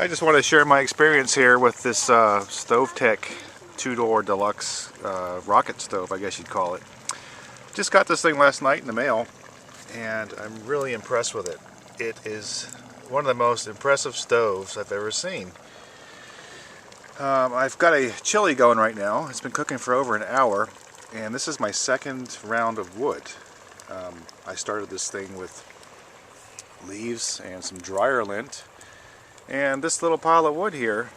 I just want to share my experience here with this Stovetec 2-door deluxe rocket stove, I guess you'd call it. Just got this thing last night in the mail, and I'm really impressed with it. It is one of the most impressive stoves I've ever seen. I've got a chili going right now. It's been cooking for over an hour, and this is my second round of wood. I started this thing with leaves and some dryer lint and this little pile of wood here,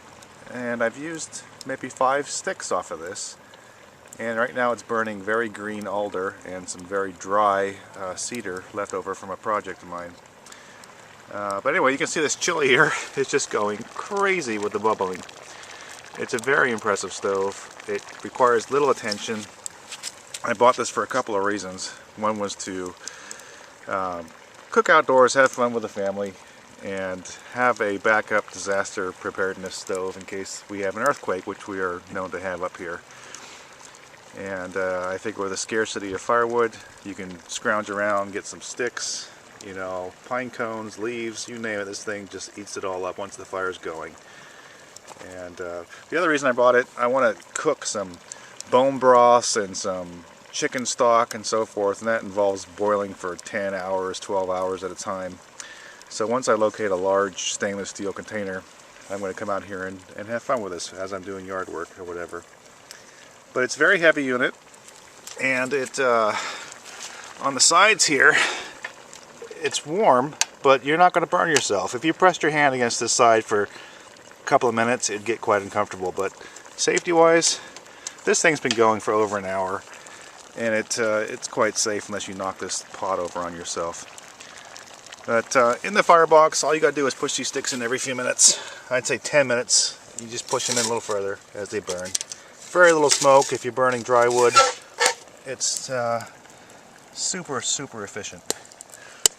and I've used maybe 5 sticks off of this, and right now it's burning very green alder and some very dry cedar left over from a project of mine. But anyway, you can see this chili here is just going crazy with the bubbling. It's a very impressive stove. It requires little attention. I bought this for a couple of reasons. One was to cook outdoors, have fun with the family, and have a backup disaster preparedness stove in case we have an earthquake, which we are known to have up here. And I think with the scarcity of firewood, you can scrounge around, get some sticks, you know, pine cones, leaves, you name it. This thing just eats it all up once the fire's going. And the other reason I bought it, I want to cook some bone broths and some chicken stock and so forth, and that involves boiling for 10 hours, 12 hours at a time. So once I locate a large stainless steel container, I'm going to come out here and have fun with this as I'm doing yard work or whatever. But it's a very heavy unit, and it on the sides here, it's warm, but you're not going to burn yourself. If you pressed your hand against this side for a couple of minutes, it'd get quite uncomfortable. But safety-wise, this thing's been going for over an hour, and it's quite safe unless you knock this pot over on yourself. But in the firebox, all you got to do is push these sticks in every few minutes. I'd say 10 minutes. You just push them in a little further as they burn. Very little smoke if you're burning dry wood. It's super, super efficient.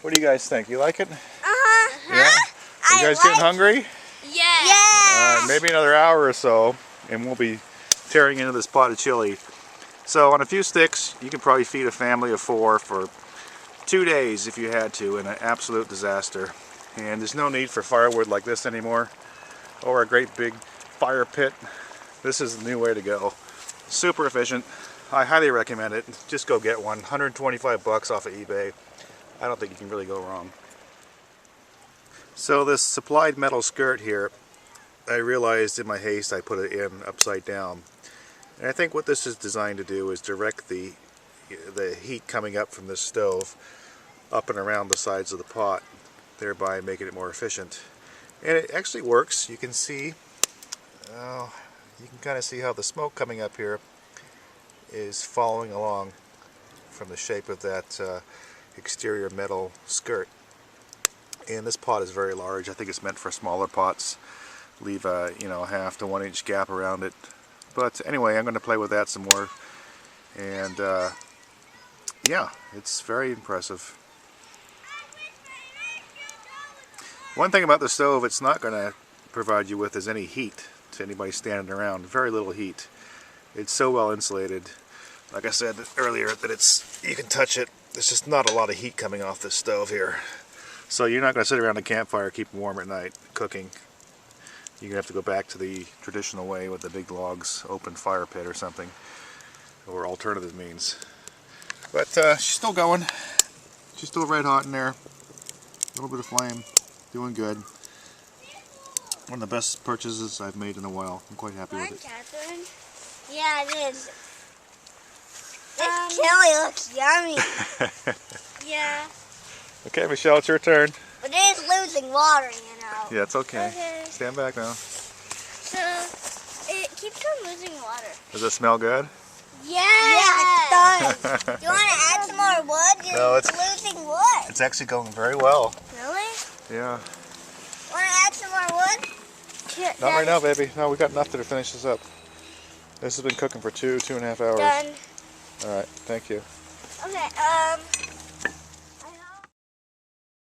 What do you guys think? You like it? Uh-huh. Yeah? You guys getting hungry? Yeah. Maybe another hour or so, and we'll be tearing into this pot of chili. So on a few sticks, you can probably feed a family of 4 for 2 days if you had to, in an absolute disaster. And there's no need for firewood like this anymore, or a great big fire pit. This is the new way to go. Super efficient. I highly recommend it. Just go get one. 125 bucks off of eBay. I don't think you can really go wrong. So this supplied metal skirt here, I realized in my haste I put it in upside down. And I think what this is designed to do is direct the heat coming up from this stove up and around the sides of the pot, thereby making it more efficient. And it actually works. You can see, you can kind of see how the smoke coming up here is following along from the shape of that exterior metal skirt. And this pot is very large. I think it's meant for smaller pots. Leave a half to 1 inch gap around it. But anyway, I'm going to play with that some more. And yeah, it's very impressive. One thing about the stove it's not going to provide you with is any heat to anybody standing around. Very little heat. It's so well insulated, like I said earlier, that you can touch it. There's just not a lot of heat coming off this stove here. So you're not going to sit around a campfire, keep warm at night, cooking. You're going to have to go back to the traditional way with the big logs, open fire pit or something, or alternative means. But she's still going. She's still red hot in there. A little bit of flame. Doing good. One of the best purchases I've made in a while. I'm quite happy with it. Catherine? Yeah, it is. This chili looks yummy. Yeah. Okay, Michelle, it's your turn. But it is losing water, you know. Yeah, it's okay. Okay. Stand back now. So, it keeps on losing water. Does it smell good? Yeah, it does. Do you want to add some more wood? No, it's losing wood. It's actually going very well. Really? Yeah. Want to add some more wood? Not right now, baby. No, we got enough to finish this up. This has been cooking for 2.5 hours. Done. All right, thank you. Okay,